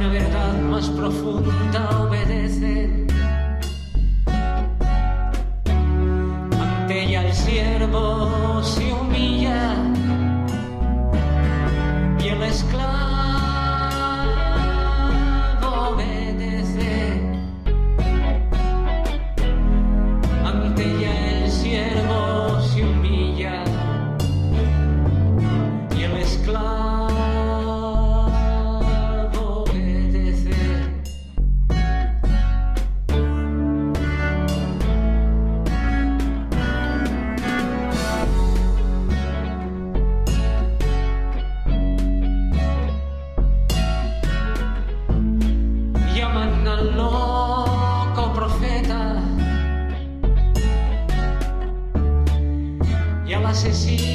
una verdad más profunda obedecen. Ante ella el siervo se humilla y el esclavo obedece. Ante ella el siervo se humilla y el esclavo al loco profeta y al asesino